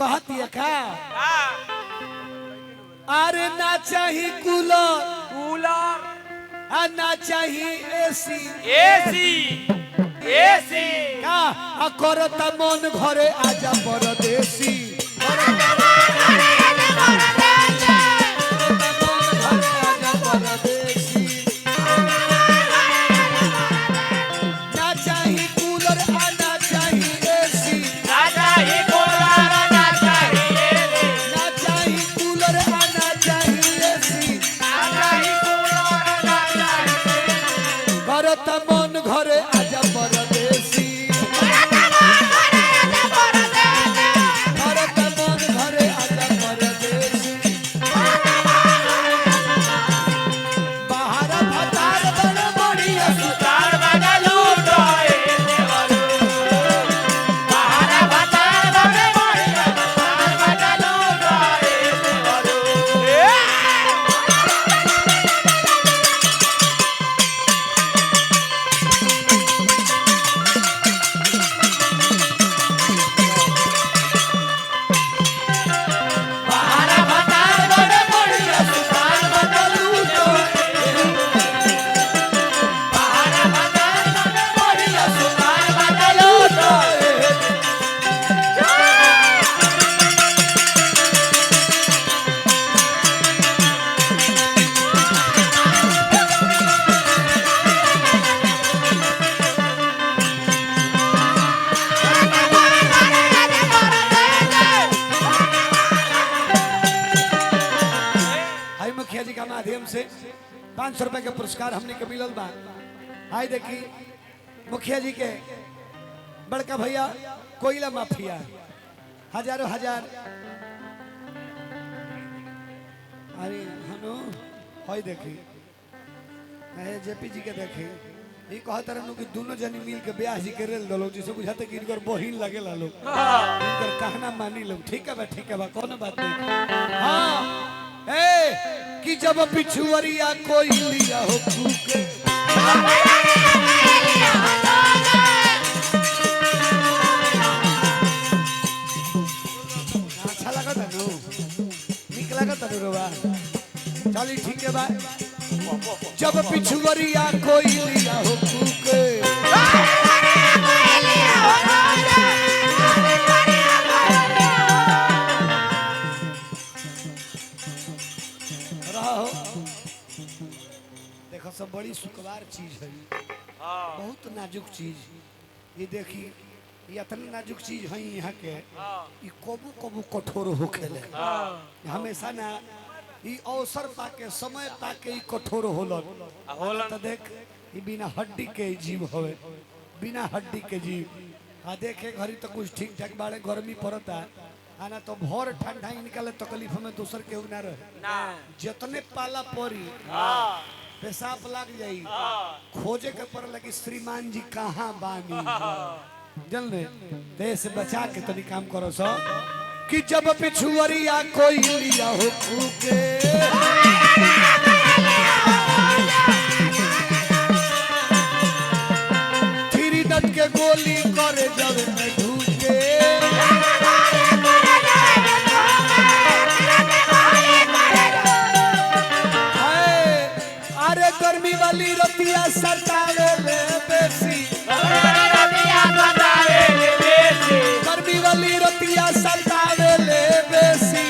कहती है का अरे ना चाहिए कूलर कूलर ना चाहिए एसी एसी एसी का करता मन घरे आजा परदेसी ना चाहिए कूलर ना चाहिए एसी ना चाहिए कूलर ना चाहिए एसी ना चाहिए कूलर ना चाहिए एसी ना चाहिए कूलर ना चाहिए करता मन घरे आजा परदेसी करता मन घरे आजा परदेसी बाहर भतार बड़ बढ़िया सुतार बना लूटो ए देवरू बाहर भतार बने बढ़िया सुतार बना लूटो ए देवरू बाहर भतार बने बढ़िया सुतार बना लूटो बाहर भतार बने बढ़िया सुतार बना लूटो हाई मुखिया जी का माध्यम से 500 रुपए का पुरस्कार हमने के मिलल बा। हाई देखी मुखिया जी के बड़का भैया कोयला माफिया हजारों हजार अरे हनु हाई देखी जेपी जी के देखी ये कहता रहनु कि दोनों जनी मिल के ब्याह जी के रेल दलो जिसे बुझाते कि इनकर बहिन लगेला लोग इनकर कहना मानी लोग ठीक है बा कौन बात नहीं हाँ ए कि जब पिछुअरिया कोई लिया हो कूके अच्छा लगा था नु निक लगा था रोवा चली ठीक है बा जब पिछुअरिया कोई लिया हो कूके रहो देखो सब बड़ी सुकवार चीज है बहुत नाजुक चीज ये देखी ये इतनी नाजुक चीज है यहाँ के ये कबू कबू कठोर होखेले हमेशा ना ये अवसर पाके समय पाके ये कठोर होलन तो देख ये बिना हड्डी के जीव होवे बिना हड्डी के जीव आ देखे घरी तो कुछ ठीक ठाक बाड़े गर्मी पड़ता आना तो भोर ठंडा निकाले तकलीफ में दूसर के ना रहे जितने पाला पड़ी पेशाब लग जाई खोजे के पर लगी श्रीमान जी कहाँ बानी जल्दी देश बचा के तनी काम करो सो कि जब पिछुअरिया कोई लिया हो कूके थ्री डट के गोली करे जब में ढूके अरे गर्मी वाली रतिया सतावे ले बेसी गर्मी वाली रतिया सतावे ले बेसी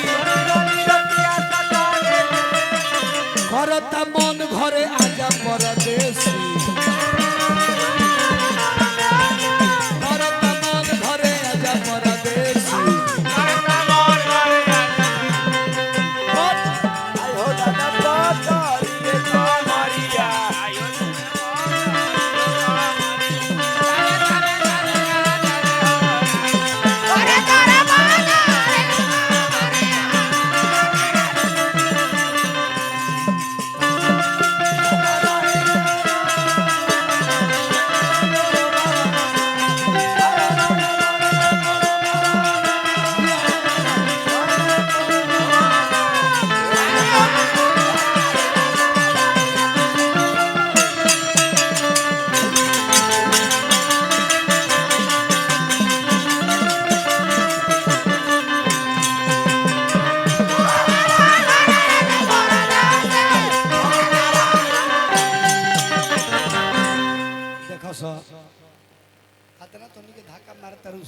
करता मन घरे आजा परदेसी करता मन घरे आजा परदेसी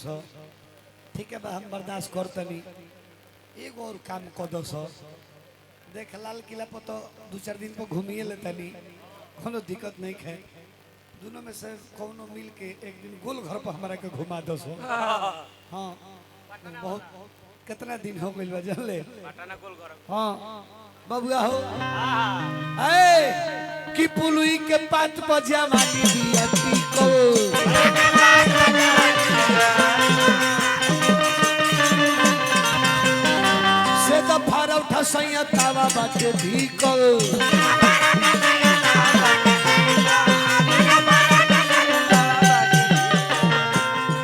सो ठीक है बा हम बर्दाश्त करतनी एगो और काम कर दो सो देख लाल किला पर तो 2-4 दिन पर घूमिए लेतनी कोनो दिक्कत नहीं है दोनों में से कोनो मिल के एक दिन गोल घर पर हमारा के घुमा दो सो हाँ बहुत कितना दिन हो गइल बा जानले पटना गोल घर हाँ बबुआ हो ए कि पुलुई के पात पर जवानी दिया को से तो फरौठा सैया तावा बाटे भीकल